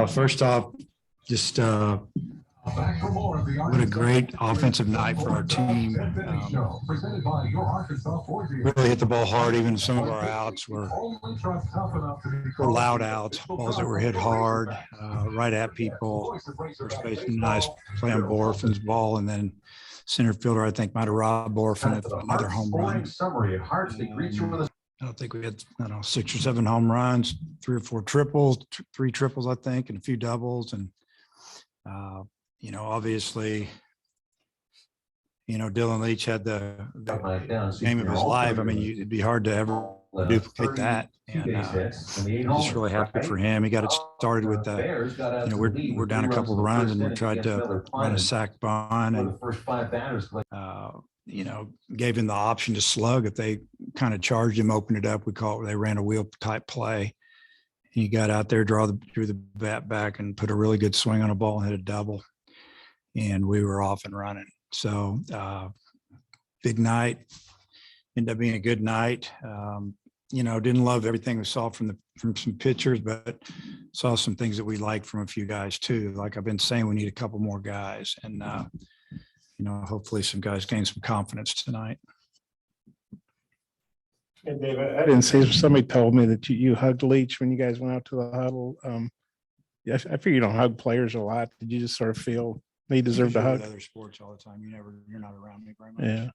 First off, just what a great offensive night for our team. Really hit the ball hard. Even some of our outs were loud outs, balls that were hit hard, right at people. First baseman, nice play on Borfin's ball, and then center fielder, I think, might have robbed Borfin of another home run. I don't think we had, 6 or 7 home runs, 3 or 4 triples, 3 triples, I think, and a few doubles. And, obviously, Dylan Leach had the game of his life. I mean, it'd be hard to ever duplicate that. And just really happy for him. He got it started with we're down a couple of runs, and we tried to run a sac bunt, and gave him the option to slug if they kind of charged him, opened it up. They ran a wheel type play. He got out there, drew the bat back, and put a really good swing on a ball and hit a double. And we were off and running. So big night, ended up being a good night. Didn't love everything we saw from some pitchers, but saw some things that we liked from a few guys too. Like I've been saying, we need a couple more guys, and hopefully some guys gain some confidence tonight. And Dave, I didn't see, somebody told me that you hugged Leach when you guys went out to the huddle. I figure you don't hug players a lot. Did you just sort of feel they deserve a hug? Other sports all the time. You're not around me very much. Yeah.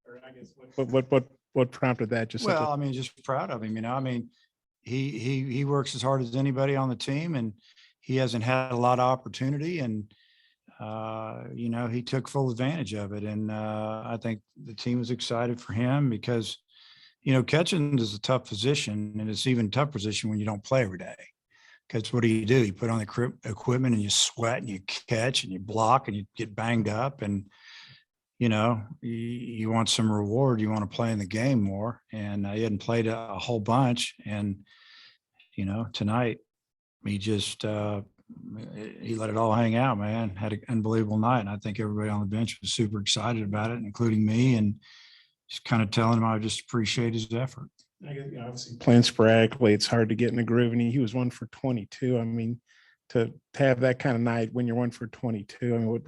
Or I guess what prompted that? Just proud of him. He works as hard as anybody on the team, and he hasn't had a lot of opportunity, and he took full advantage of it. And I think the team was excited for him because, catching is a tough position, and it's even a tough position when you don't play every day. Because what do? You put on the equipment and you sweat and you catch and you block and you get banged up, and, you want some reward. You want to play in the game more. And he hadn't played a whole bunch. And, tonight he just, he let it all hang out, man. Had an unbelievable night. And I think everybody on the bench was super excited about it, including me, and just kind of telling him I just appreciate his effort. I guess, obviously playing sporadically, it's hard to get in the groove. And he was 1 for 22. I mean, to have that kind of night when you're 1 for 22, I mean,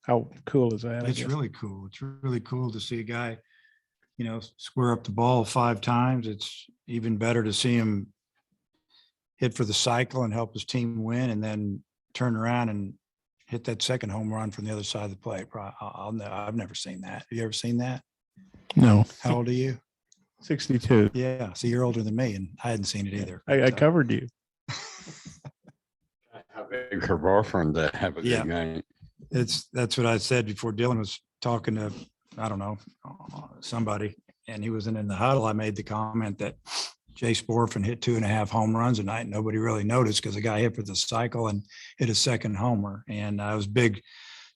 how cool is that? It's really cool. It's really cool to see a guy, square up the ball 5 times. It's even better to see him hit for the cycle and help his team win, and then turn around and hit that second home run from the other side of the plate. I've never seen that. Have you ever seen that? No. How old are you? 62. Yeah. So you're older than me, and I hadn't seen it either. I covered you. How big her boyfriend to have a good night. That's what I said before. Dylan was talking to, I don't know, somebody, and he wasn't in the huddle. I made the comment that Jace Borfin hit 2.5 home runs tonight, and nobody really noticed because the guy hit for the cycle and hit a second homer. And it was big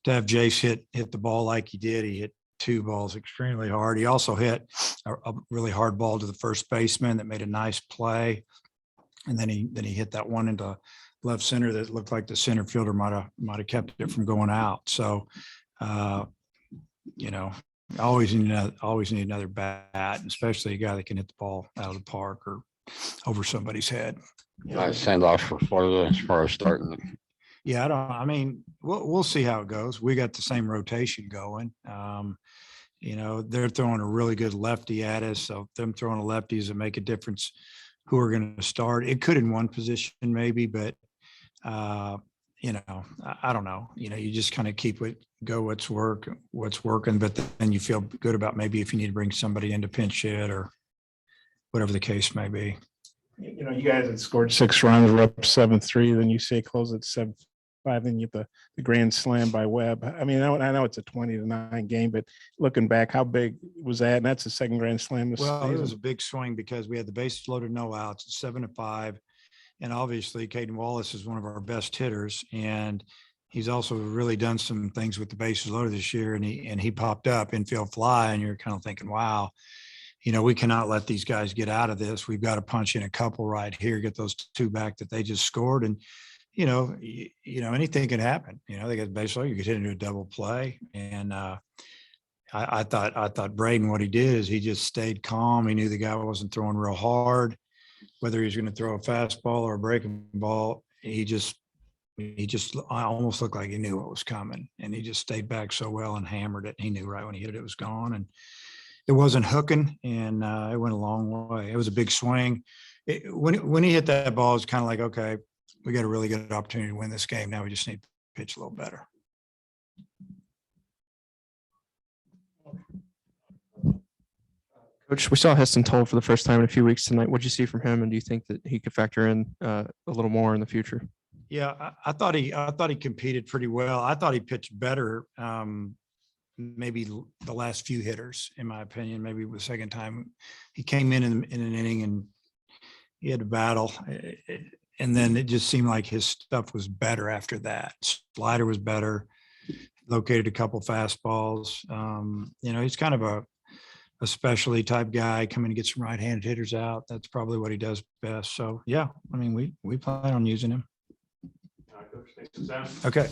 to have Jace hit the ball like he did. He hit 2 balls extremely hard. He also hit a really hard ball to the first baseman that made a nice play. And then he hit that one into left center that looked like the center fielder might have kept it from going out. So, always need another bat, especially a guy that can hit the ball out of the park or over somebody's head. I send off for Florida as far as starting. Yeah, we'll see how it goes. We got the same rotation going. They're throwing a really good lefty at us. So them throwing a lefty does make a difference who are going to start. It could in one position maybe, but I don't know. You just kind of go what's working, but then you feel good about maybe if you need to bring somebody in to pinch hit or whatever the case may be. You guys had scored 6 runs, we're up 7-3, then UCA closed at 7-5, then you get the grand slam by Webb. I mean, I know it's a 20-9 game, but looking back, how big was that? And that's the second grand slam this season. It was a big swing because we had the bases loaded, no outs, 7-5. And obviously Caden Wallace is one of our best hitters. And he's also really done some things with the bases loaded this year. And he popped up infield fly, and you're kind of thinking, wow, we cannot let these guys get out of this. We've got to punch in a couple right here, get those 2 back that they just scored. And, anything can happen. They got basically, you could hit into a double play. And I thought Braden, what he did is he just stayed calm. He knew the guy wasn't throwing real hard, whether he was going to throw a fastball or a breaking ball. I almost looked like he knew what was coming, and he just stayed back so well and hammered it. He knew right when he hit it, it was gone, and it wasn't hooking, and it went a long way. It was a big swing. When he hit that ball, it's kind of like, okay, we got a really good opportunity to win this game. Now we just need to pitch a little better. Coach, we saw Heston Toll for the first time in a few weeks tonight. What'd you see from him, and do you think that he could factor in a little more in the future? Yeah, I thought he competed pretty well. I thought he pitched better. Maybe the last few hitters, in my opinion. Maybe the second time he came in an inning and he had to battle, and then it just seemed like his stuff was better after that. Slider was better. Located a couple fastballs. He's kind of a specialty type guy, coming to get some right-handed hitters out. That's probably what he does best. So yeah, I mean, we plan on using him. Okay.